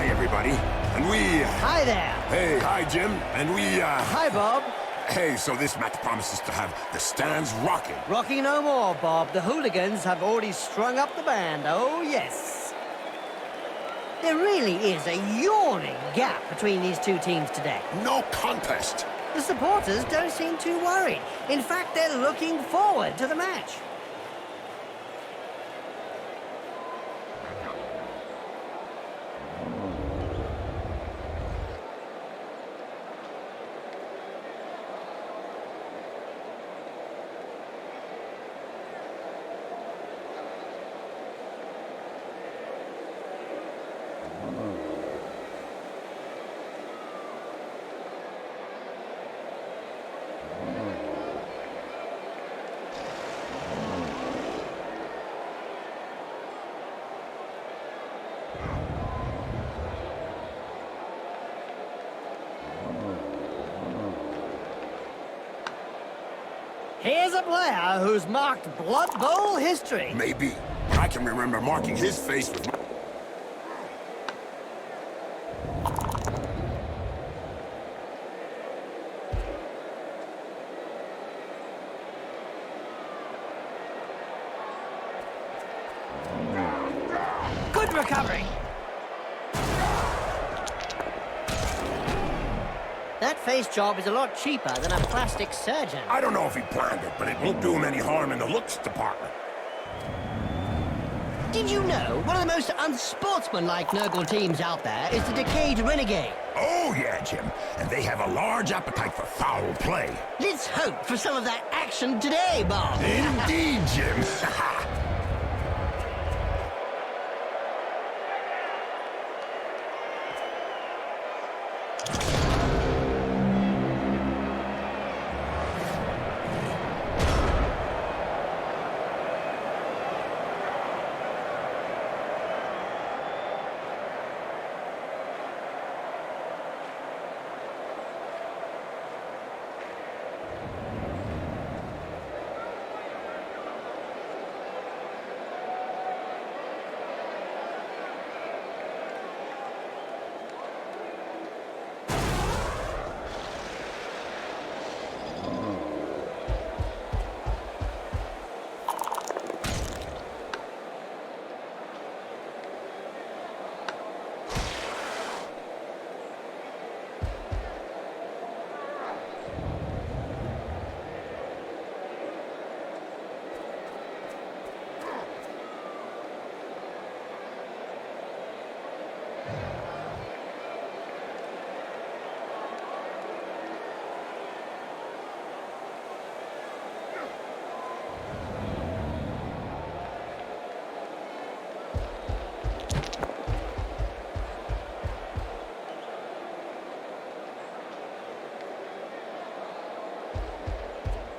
Hi, everybody. And we... Hi there. Hey, hi, Jim. And we, Hi, Bob. Hey, so this match promises to have the stands rocking. Rocking no more, Bob. The hooligans have already strung up the band. Oh, yes. There really is a yawning gap between these two teams today. No contest. The supporters don't seem too worried. In fact, they're looking forward to the match. Here's a player who's marked Blood Bowl history. Maybe. But I can remember marking his face with my... Good recovery. That face job is a lot cheaper than a plastic surgeon. I don't know if he planned it, but it won't do him any harm in the looks department. Did you know one of the most unsportsmanlike Nurgle teams out there is the Decayed Renegade? Oh, yeah, Jim. And they have a large appetite for foul play. Let's hope for some of that action today, Bob. Indeed, Jim.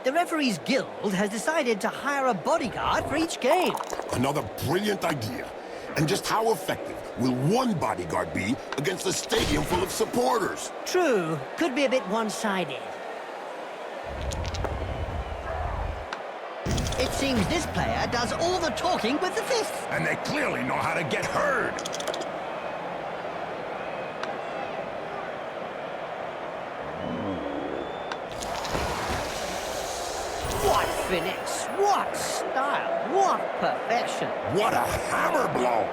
The referees guild has decided to hire a bodyguard for each game. Another brilliant idea. And just how effective will one bodyguard be against a stadium full of supporters? True, could be a bit one-sided. It seems this player does all the talking with the fists. And they clearly know how to get heard. What finesse, what style, what perfection. What a hammer blow!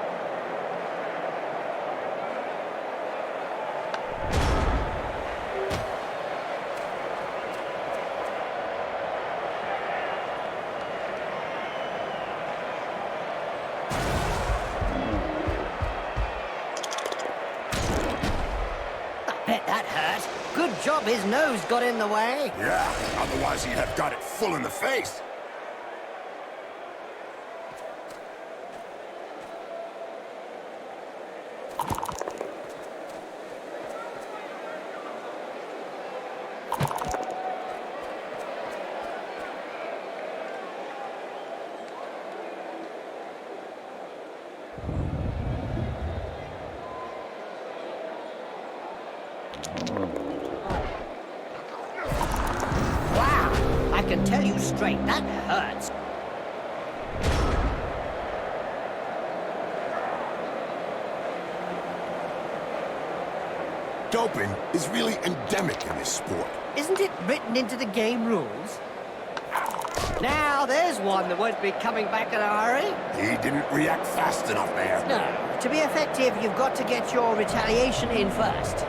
I bet that hurt. Good job his nose got in the way. Yeah, otherwise he'd have got it full in the face. Wow, I can tell you straight, that hurts. Doping is really endemic in this sport. Isn't it written into the game rules? Now, there's one that won't be coming back in a hurry. He didn't react fast enough there. No, to be effective, you've got to get your retaliation in first.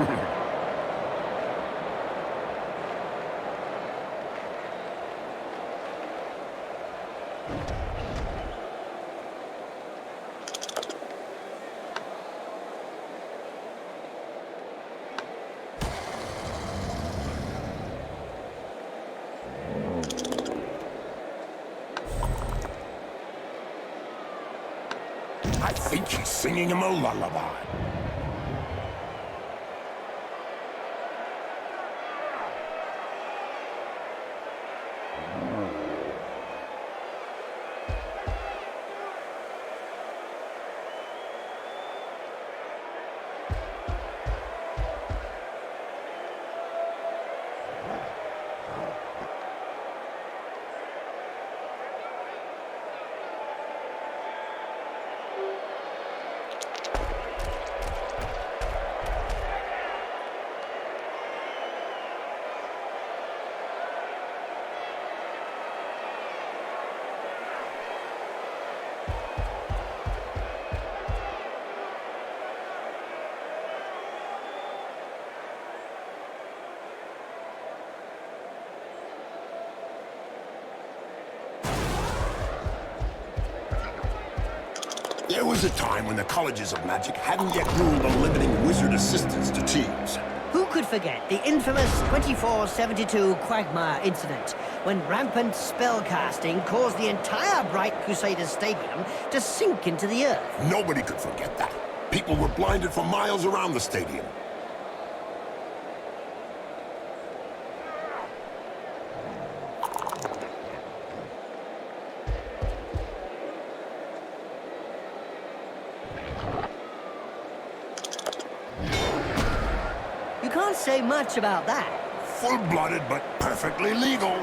I think he's singing him a lullaby. There was a time when the colleges of magic hadn't yet ruled on limiting wizard assistants to teams. Who could forget the infamous 2472 Quagmire incident, when rampant spellcasting caused the entire Bright Crusaders Stadium to sink into the earth? Nobody could forget that. People were blinded for miles around the stadium. You can't say much about that. Full-blooded but perfectly legal.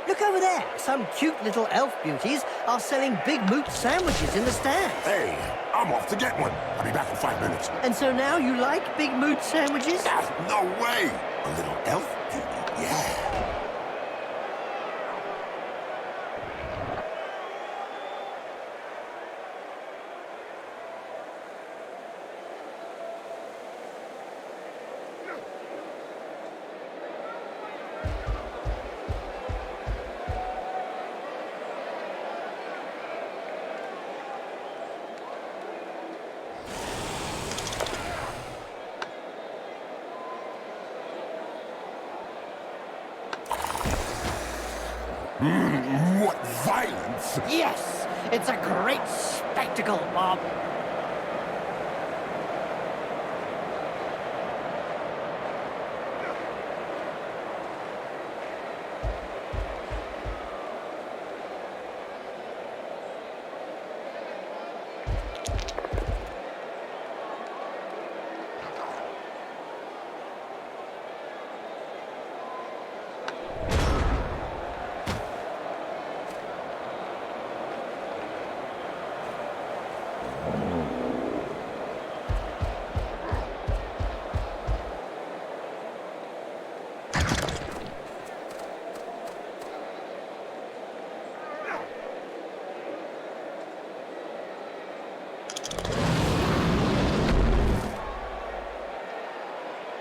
Look over there. Some cute little elf beauties are selling Big Moot sandwiches in the stands. Hey, I'm off to get one. I'll be back in 5 minutes. And so now you like Big Moot sandwiches? Ah, no way! A little elf beauty, yeah. What violence! Yes! It's a great spectacle, Bob.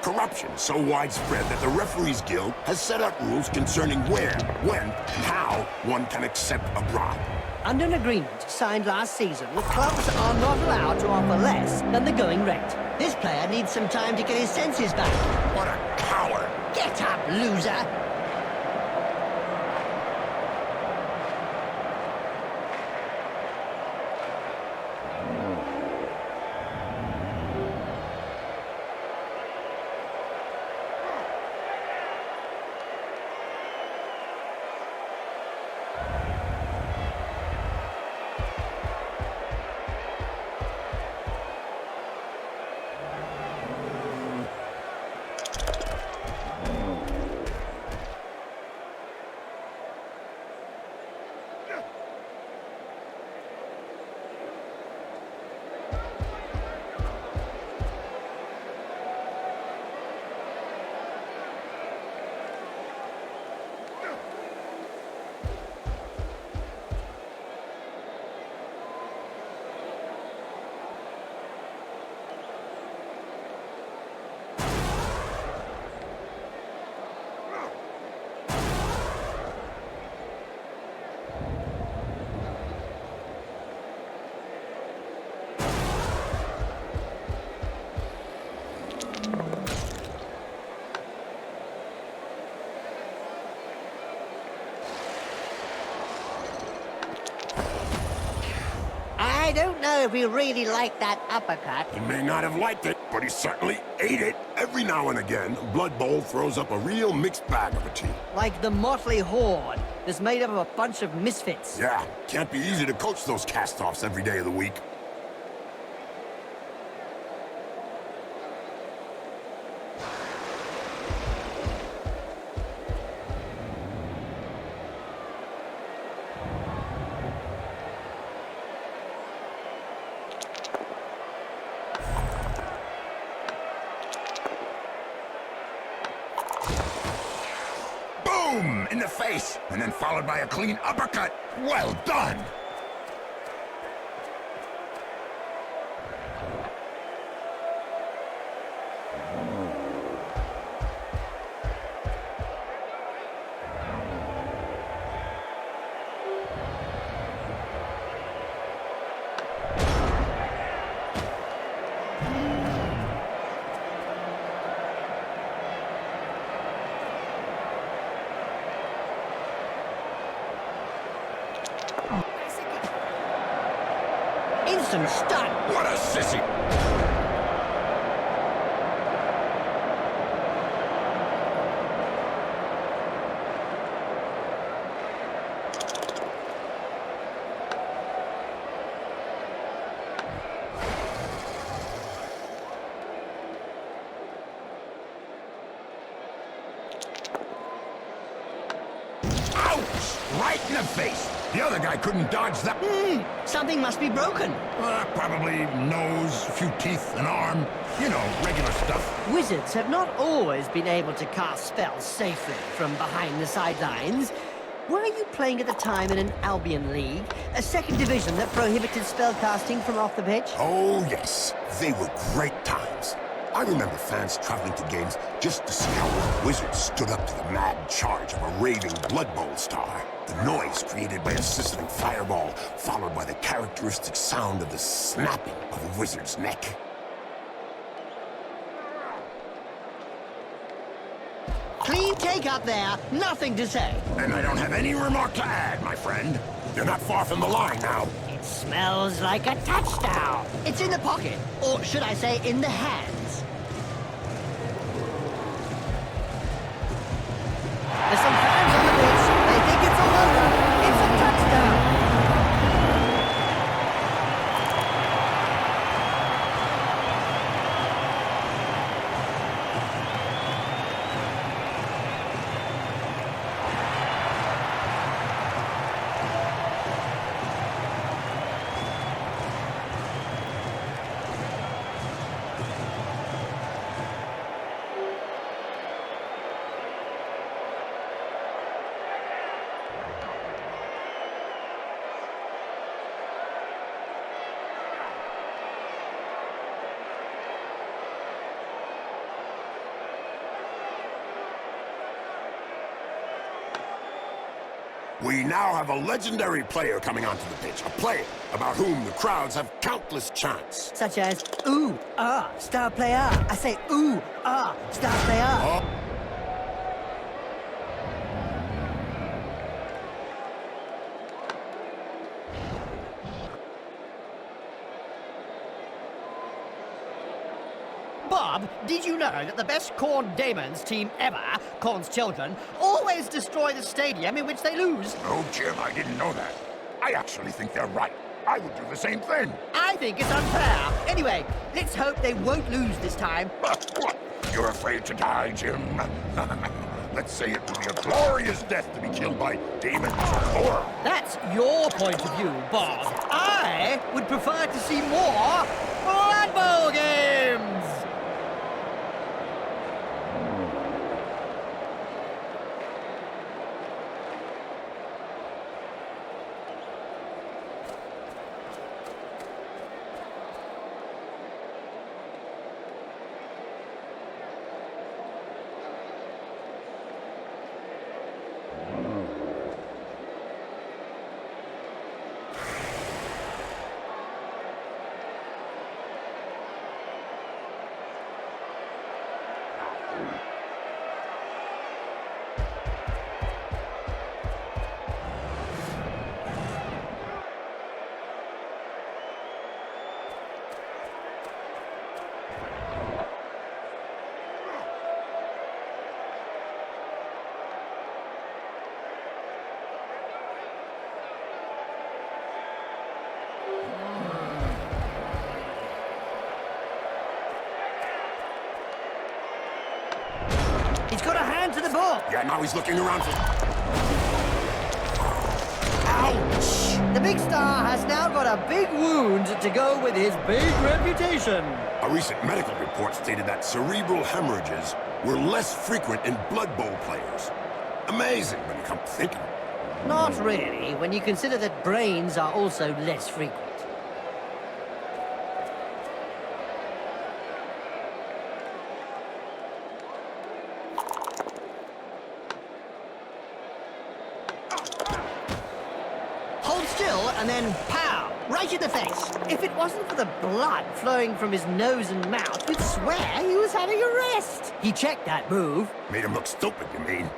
corruption so widespread that the Referees Guild has set out rules concerning where, when, and how one can accept a bribe. Under an agreement signed last season, the clubs are not allowed to offer less than the going rate. This player needs some time to get his senses back. What a coward! Get up, loser! I don't know if we really like that uppercut. He may not have liked it, but he certainly ate it. Every now and again, Blood Bowl throws up a real mixed bag of a team. Like the motley horde that's made up of a bunch of misfits. Yeah, can't be easy to coach those cast-offs every day of the week. Boom! In the face, and then followed by a clean uppercut. Well done! Instant stun! What a sissy! Ouch! Right in the face! The other guy couldn't dodge that. Something must be broken. Probably nose, a few teeth, an arm. You know, regular stuff. Wizards have not always been able to cast spells safely from behind the sidelines. Were you playing at the time in an Albion League, a second division that prohibited spellcasting from off the pitch? Oh, yes. They were great times. I remember fans traveling to games just to see how one wizard stood up to the mad charge of a raving Blood Bowl star. The noise created by a sizzling fireball, followed by the characteristic sound of the snapping of a wizard's neck. Clean take up there, nothing to say. And I don't have any remark to add, my friend. You're not far from the line now. It smells like a touchdown. It's in the pocket, or should I say in the hands. There's some fans on the pitch. They think it's all over. It's a touchdown. We now have a legendary player coming onto the pitch. A player about whom the crowds have countless chants. Such as, ooh, ah, star player. I say, ooh, ah, star player. Oh. Bob, did you know that the best Khorne Daemons team ever, Khorne's children, always destroy the stadium in which they lose? Oh, Jim, I didn't know that. I actually think they're right. I would do the same thing. I think it's unfair. Anyway, let's hope they won't lose this time. What? You're afraid to die, Jim? Let's say it would be a glorious death to be killed by demons or Khorne. That's your point of view, Bob. I would prefer to see more Blood Bowl games! He's got a hand to the ball. Yeah, now he's looking around for... Ouch! The big star has now got a big wound to go with his big reputation. A recent medical report stated that cerebral hemorrhages were less frequent in Blood Bowl players. Amazing when you come to think of it. Not really, when you consider that brains are also less frequent. Hold still and then pow! Right in the face. If it wasn't for the blood flowing from his nose and mouth, you'd swear he was having a rest. He checked that move. Made him look stupid, you mean?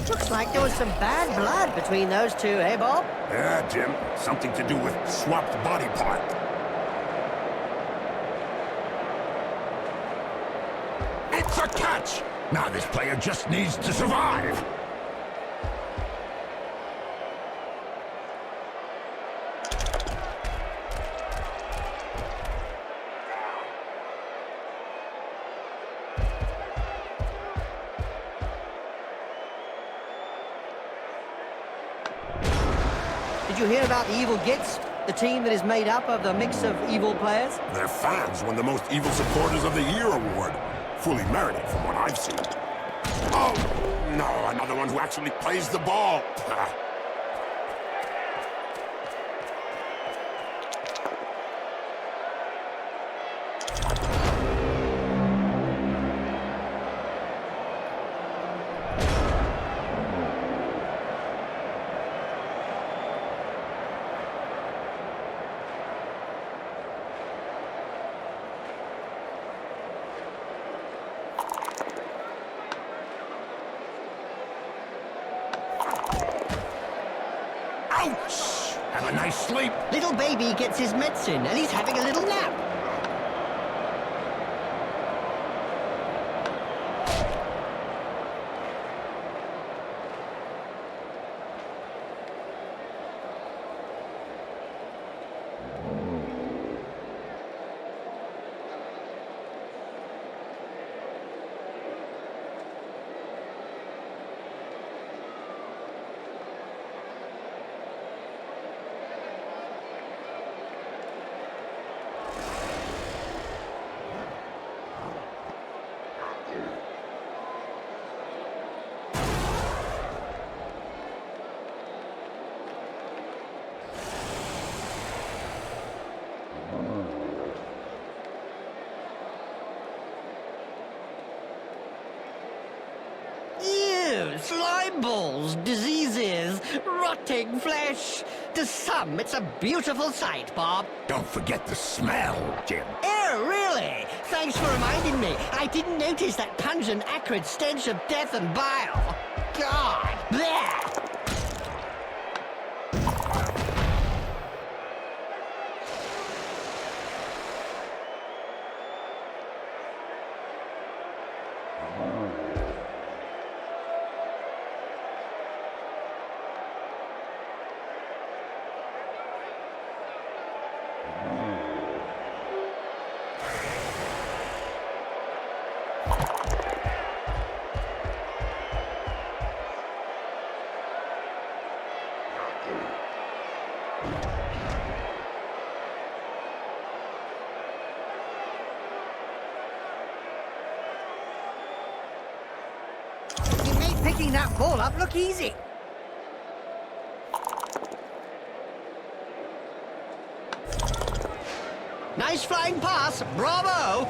Looks like there was some bad blood between those two, eh, Bob? Yeah, Jim. Something to do with swapped body part. It's a catch! Now this player just needs to survive. Did you hear about the Evil Gits? The team that is made up of the mix of evil players? Their fans won the Most Evil Supporters of the Year award. Fully merited from what I've seen. Oh, no, another one who actually plays the ball. Ouch! Have a nice sleep. Little baby gets his medicine and he's having a little nap. slime balls, diseases, rotting flesh. To some, it's a beautiful sight, Bob. Don't forget the smell, Jim. Oh, really? Thanks for reminding me. I didn't notice that pungent, acrid stench of death and bile. God, bleh! Picking that ball up look easy. Nice flying pass, bravo!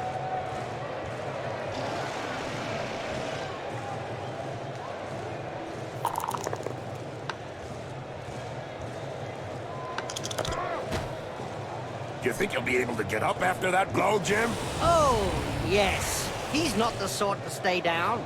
Do you think you'll be able to get up after that blow, Jim? Oh, yes. He's not the sort to stay down.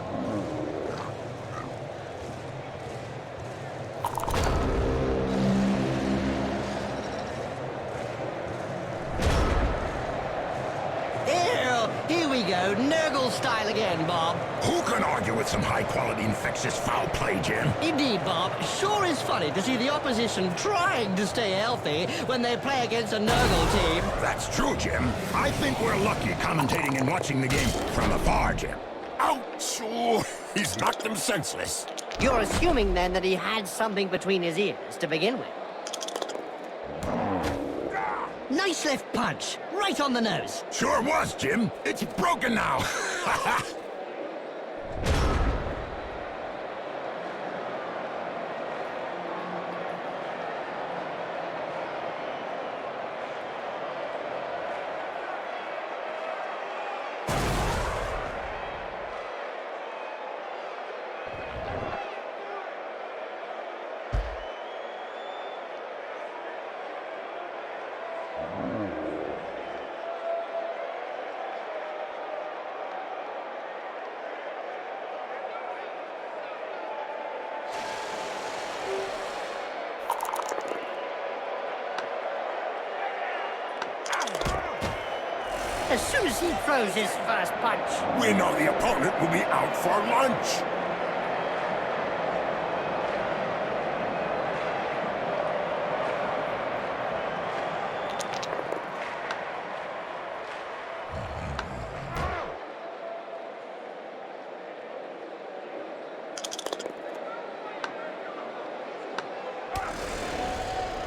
Here we go, Nurgle style again, Bob. Who can argue with some high-quality infectious foul play, Jim? Indeed, Bob. Sure is funny to see the opposition trying to stay healthy when they play against a Nurgle team. That's true, Jim. I think we're lucky commentating and watching the game from afar, Jim. Ouch! Oh, he's knocked them senseless. You're assuming, then, that he had something between his ears to begin with. Nice left punch, right on the nose. Sure was, Jim. It's broken now. As soon as he throws his first punch. We know the opponent will be out for lunch.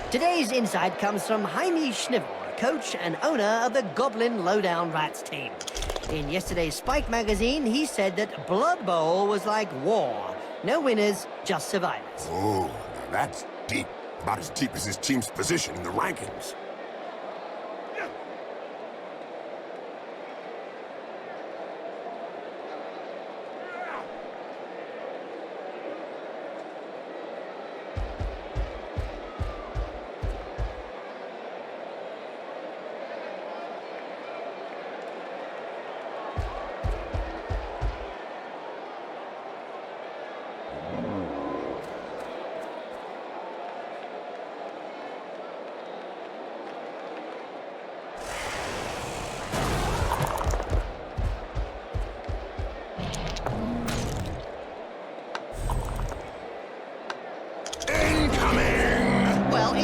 Today's insight comes from Jaime Schnivel, coach and owner of the Goblin Lowdown Rats team. In yesterday's Spike magazine, he said that Blood Bowl was like war. No winners, just survivors. Oh, now that's deep. About as deep as his team's position in the rankings.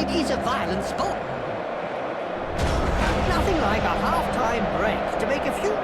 He's a violent sport. Nothing like a half-time break to make a few...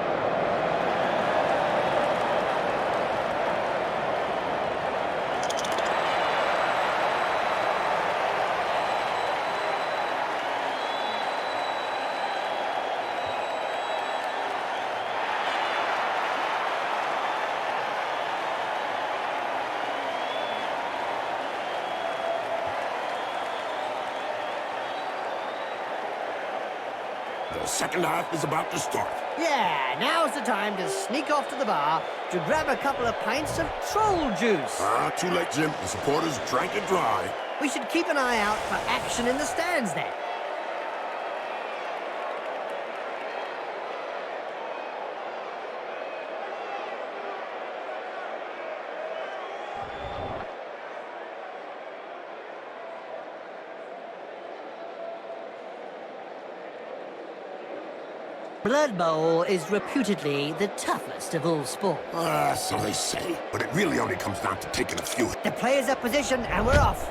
The second half is about to start. Yeah, now's the time to sneak off to the bar to grab a couple of pints of troll juice. Ah, too late, Jim. The supporters drank it dry. We should keep an eye out for action in the stands then. Blood Bowl is reputedly the toughest of all sports. Ah, so they say. But it really only comes down to taking a few. The players are positioned and we're off.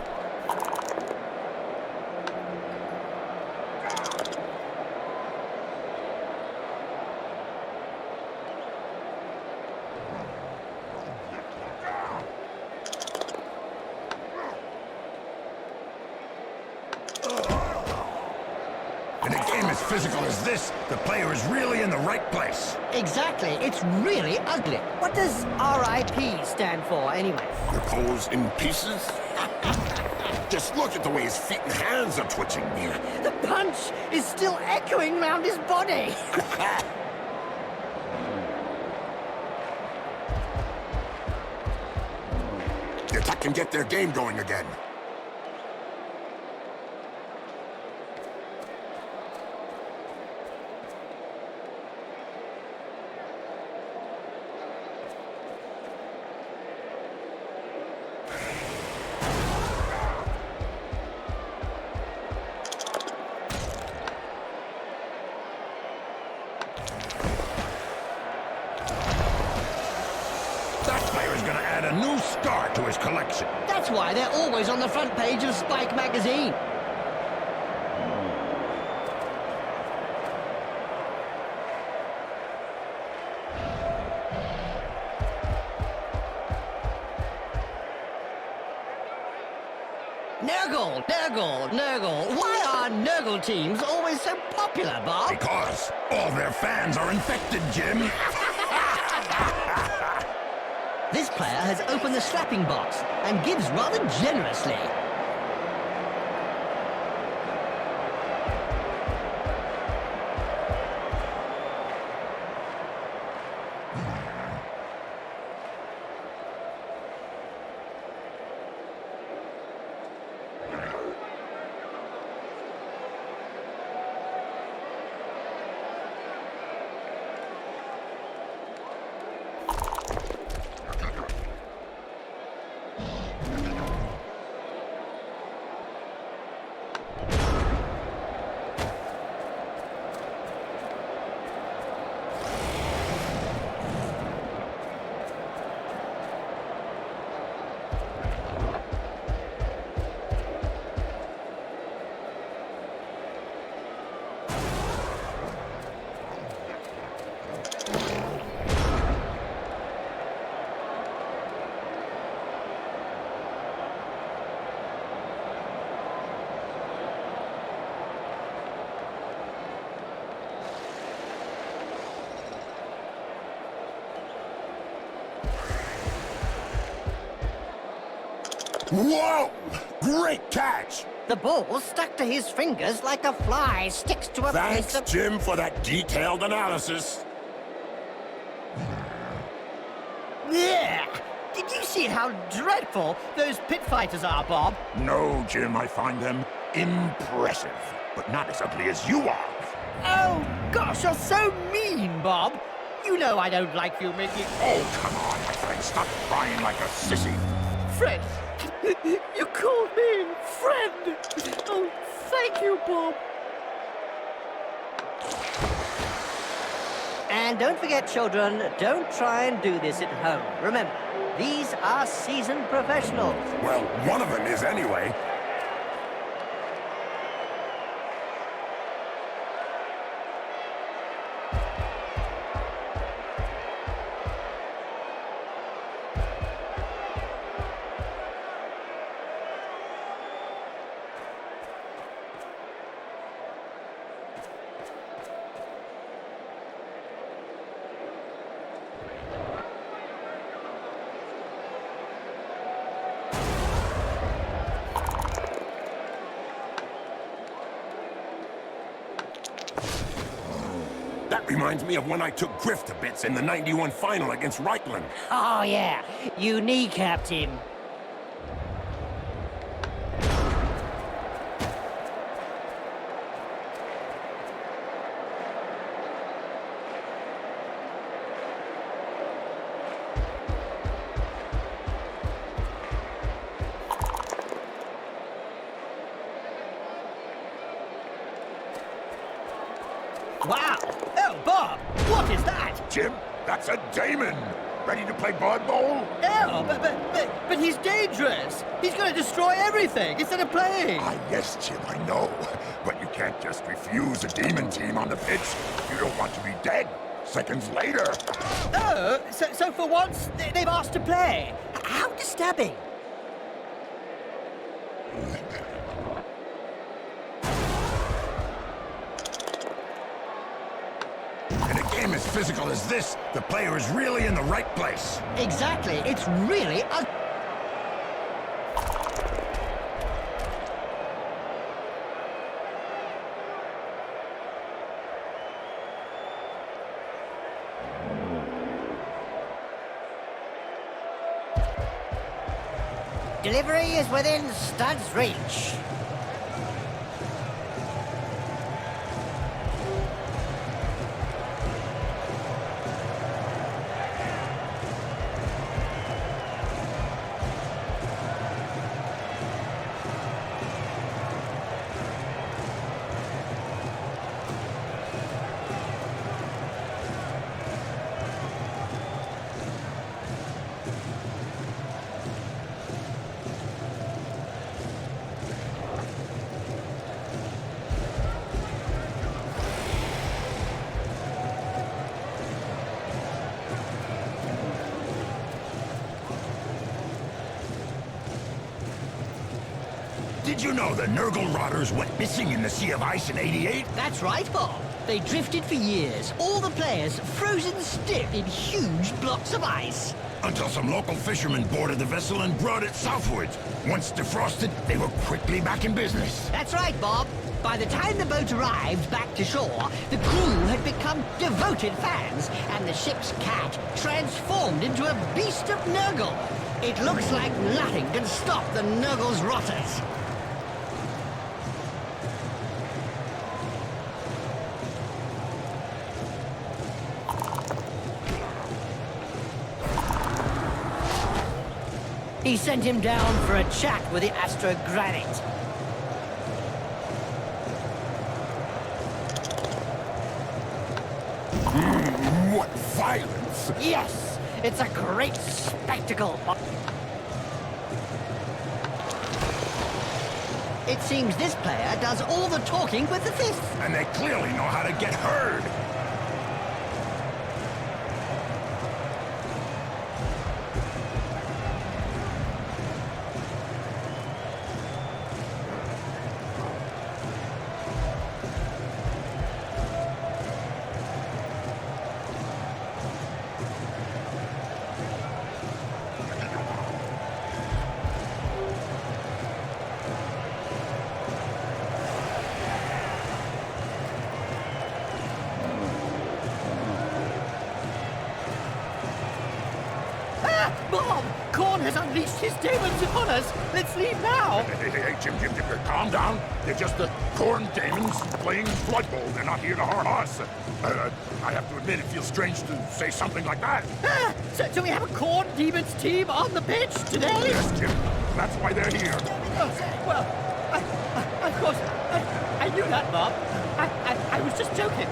In a game as physical as this, the player is really in the right place. Exactly, it's really ugly. What does RIP stand for anyway? Repose in pieces? Just look at the way his feet and hands are twitching. The punch is still echoing round his body. The attack can get their game going again. That player is going to add a new star to his collection. That's why they're always on the front page of Spike magazine. Nurgle. Why are Nurgle teams always so popular, Bob? Because all their fans are infected, Jim. This player has opened the slapping box and gives rather generously. Whoa! Great catch! The ball stuck to his fingers like a fly sticks to a piece Thanks, of... Jim, for that detailed analysis. Yeah. Did you see how dreadful those pit fighters are, Bob? No, Jim, I find them impressive, but not as ugly as you are. Oh, gosh, you're so mean, Bob. You know I don't like you making... Oh, come on, my friend, stop crying like a sissy. Friend. You called me friend. Oh, thank you, Bob. And don't forget, children, don't try and do this at home. Remember, these are seasoned professionals. Well, one of them is anyway. Reminds me of when I took Griff to bits in the '91 final against Reichland. Oh, yeah. You kneecapped him. Wow! Oh, Bob! What is that? Jim, that's a Damon! Ready to play Blood Bowl? Oh, but he's dangerous! He's gonna destroy everything instead of playing! Ah, yes, Jim, I know. But you can't just refuse a demon team on the pitch. You don't want to be dead seconds later. Oh, so for once, they've asked to play. How disturbing. In a game as physical as this, the player is really in the right place. Exactly. It's really Delivery is within stud's reach. Did you know the Nurgle rotters went missing in the Sea of Ice in '88? That's right, Bob. They drifted for years, all the players frozen stiff in huge blocks of ice. Until some local fishermen boarded the vessel and brought it southwards. Once defrosted, they were quickly back in business. That's right, Bob. By the time the boat arrived back to shore, the crew had become devoted fans, and the ship's cat transformed into a beast of Nurgle. It looks like nothing can stop the Nurgle's rotters. He sent him down for a chat with the Astrogranite. What violence! Yes, it's a great spectacle. It seems this player does all the talking with the fists. And they clearly know how to get heard. Bob! Khorne has unleashed his demons upon us! Let's leave now! Hey, Jim, calm down. They're just the Khorne demons playing Blood Bowl. They're not here to harm us. I have to admit, it feels strange to say something like that. So we have a Khorne demons team on the pitch today? Yes, Jim. That's why they're here. Well, of course, I knew that, Bob. I was just joking.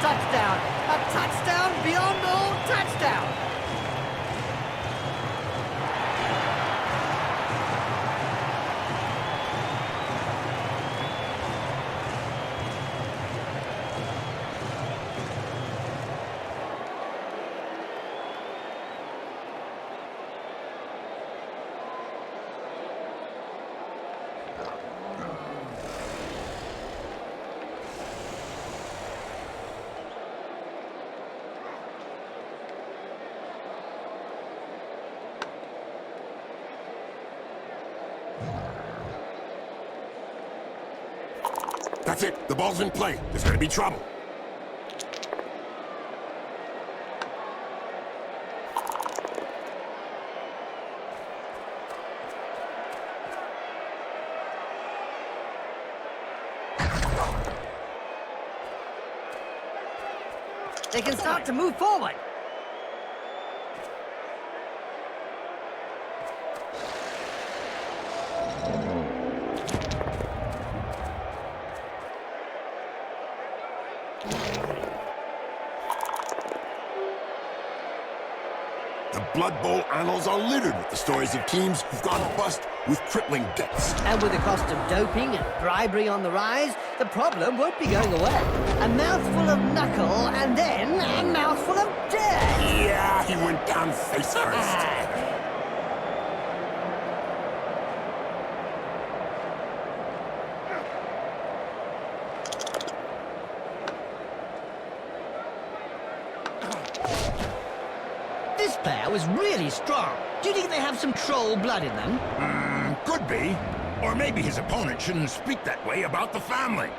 Touchdown! A touchdown beyond all touchdown! That's it. The ball's in play. There's gonna be trouble. They can start to move forward. The Blood Bowl annals are littered with the stories of teams who've gone bust with crippling debts. And with the cost of doping and bribery on the rise, the problem won't be going away. A mouthful of knuckle and then a mouthful of dirt. Yeah, he went down face first. This player was really strong. Do you think they have some troll blood in them? Could be. Or maybe his opponent shouldn't speak that way about the family.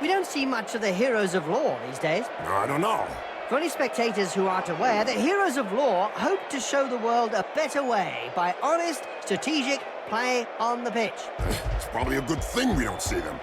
We don't see much of the heroes of law these days. I don't know. For any spectators who aren't aware, the heroes of law hope to show the world a better way by honest, strategic play on the pitch. It's probably a good thing we don't see them.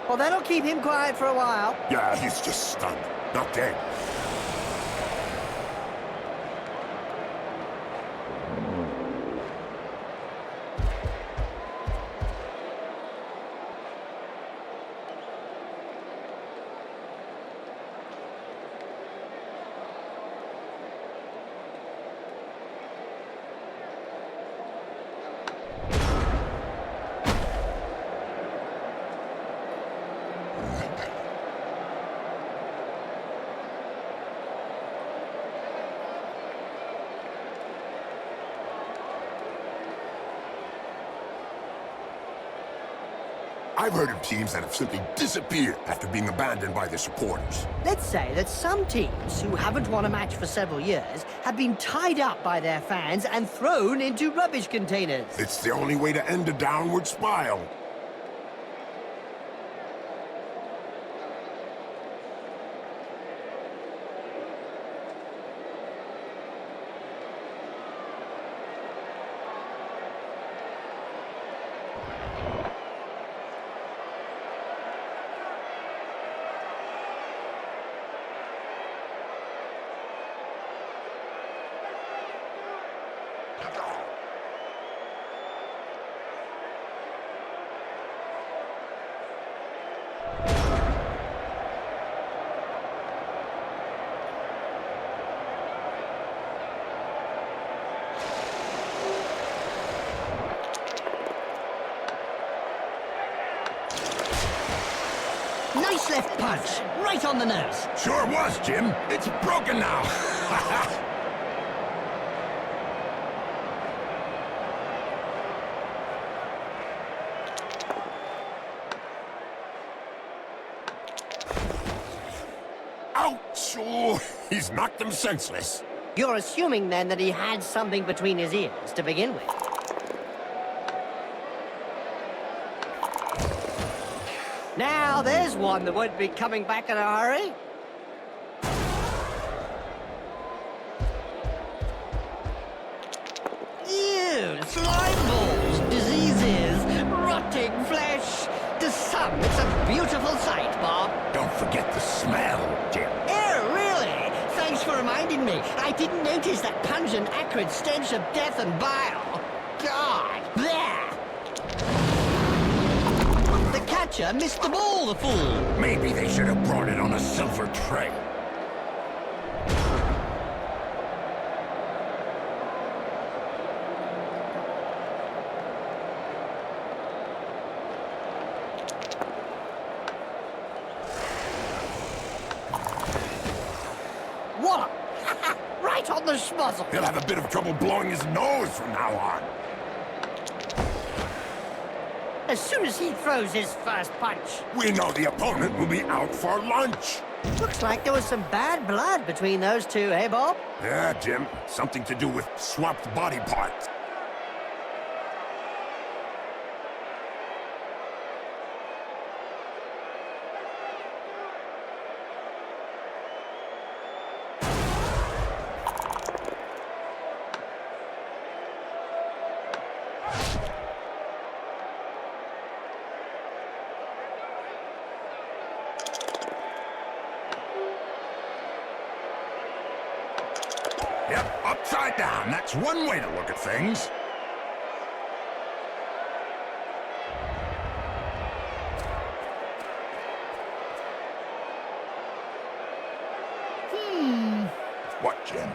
Well, that'll keep him quiet for a while. Yeah, he's just stunned. Not dead. I've heard of teams that have simply disappeared after being abandoned by their supporters. Let's say that some teams who haven't won a match for several years have been tied up by their fans and thrown into rubbish containers. It's the only way to end a downward spiral. Nice left punch, right on the nose. Sure was, Jim. It's broken now. Ouch! Oh, he's knocked him senseless. You're assuming, then, that he had something between his ears to begin with. Now, there's one that won't be coming back in a hurry. Ew, slime balls, diseases, rotting flesh. To some, it's a beautiful sight, Bob. Don't forget the smell, Jim. Oh, really? Thanks for reminding me. I didn't notice that pungent, acrid stench of death and bile. God, there. The catcher missed the ball, the fool. Maybe they should have brought it on a silver tray. Wallop! Right on the schmuzzle. He'll have a bit of trouble blowing his nose from now on. As soon as he throws his first punch. We know the opponent will be out for lunch. Looks like there was some bad blood between those two, eh, Bob? Yeah, Jim. Something to do with swapped body parts. Yep, upside down. That's one way to look at things. What, Jim?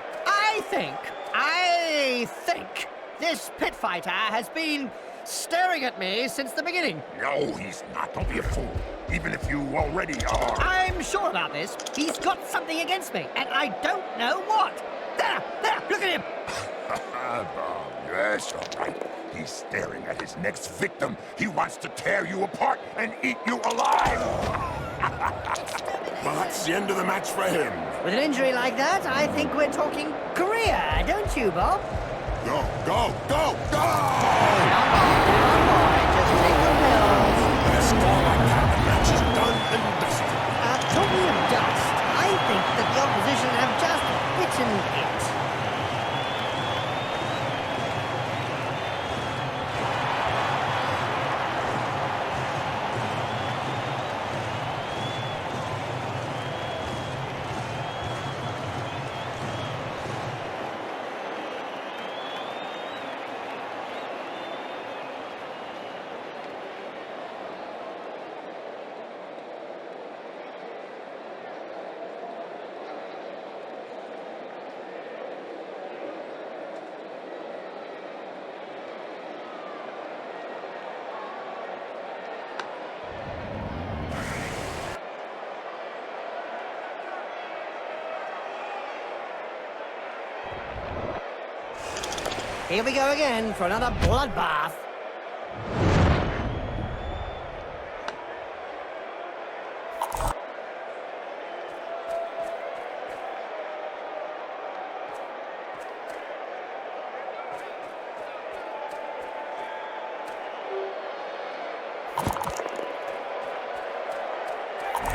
I think this pit fighter has been staring at me since the beginning. No, he's not. Don't be a fool. Even if you already are. I'm sure about this. He's got something against me, and I don't know what. There, look at him. Oh, yes, all right. He's staring at his next victim. He wants to tear you apart and eat you alive. Well, that's the end of the match for him. With an injury like that, I think we're talking career, don't you, Bob? Go, go, go, go! Just take the pills. With a score like that, the match is done and dusted. Talking of dust, I think that the opposition have just bitten it. Here we go again for another bloodbath.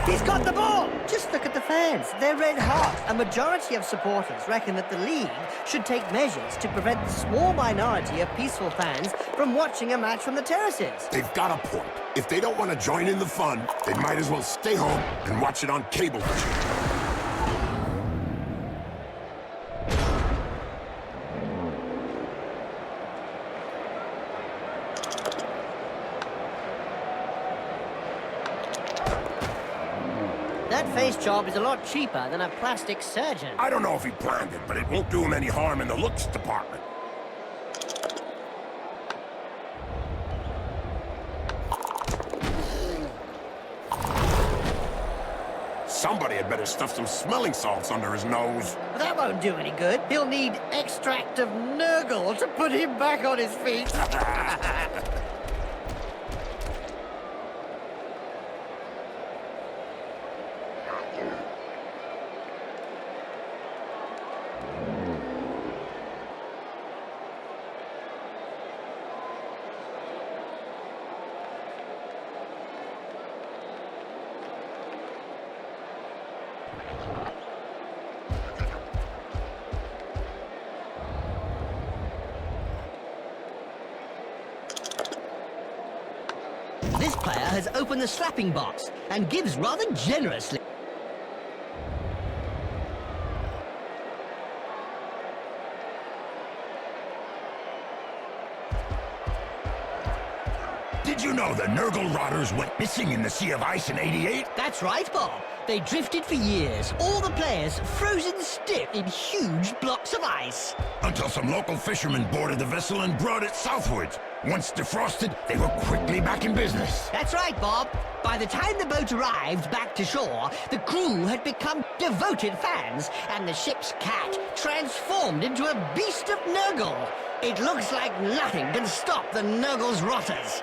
He's got the ball! Just look at the fans. They're red hot. A majority of supporters reckon that the league should take measures to prevent the small minority of peaceful fans from watching a match from the terraces. They've got a point. If they don't want to join in the fun, they might as well stay home and watch it on cable vision. That face job is a lot cheaper than a plastic surgeon. I don't know if he planned it, but it won't do him any harm in the looks department. Somebody had better stuff some smelling salts under his nose. But that won't do any good. He'll need extract of Nurgle to put him back on his feet. This player has opened the slapping box and gives rather generously. Did you know the Nurgle rotters went missing in the Sea of Ice in '88? That's right, Bob. They drifted for years, all the players frozen stiff in huge blocks of ice. Until some local fishermen boarded the vessel and brought it southwards. Once defrosted, they were quickly back in business. That's right, Bob. By the time the boat arrived back to shore, the crew had become devoted fans, and the ship's cat transformed into a beast of Nurgle. It looks like nothing can stop the Nurgle's rotters.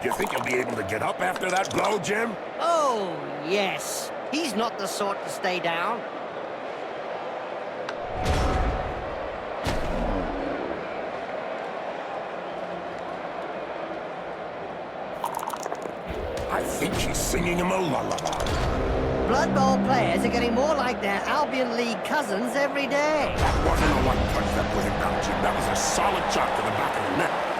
You think you'll be able to get up after that blow, Jim? Oh, yes. He's not the sort to stay down. I think she's singing him a lullaby. Blood Bowl players are getting more like their Albion League cousins every day. That wasn't a luck punch that put him down, Jim. That was a solid chop to the back of the neck.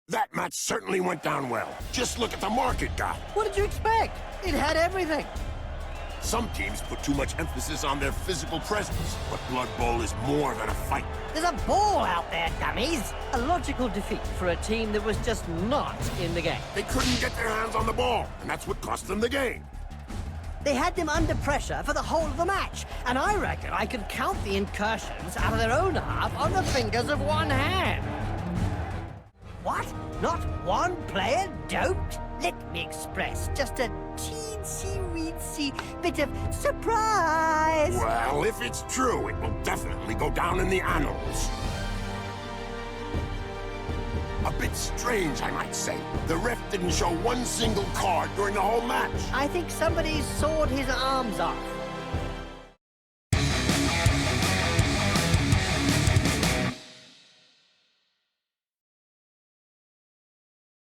That match certainly went down well. Just look at the mark it got. What did you expect? It had everything. Some teams put too much emphasis on their physical presence, but Blood Bowl is more than a fight. There's a ball out there, dummies. A logical defeat for a team that was just not in the game. They couldn't get their hands on the ball, and that's what cost them the game. They had them under pressure for the whole of the match, and I reckon I could count the incursions out of their own half on the fingers of one hand. What? Not one player doped? Let me express just a teensy-weensy bit of surprise. Well, if it's true, it will definitely go down in the annals. A bit strange, I might say. The ref didn't show one single card during the whole match. I think somebody sawed his arms off.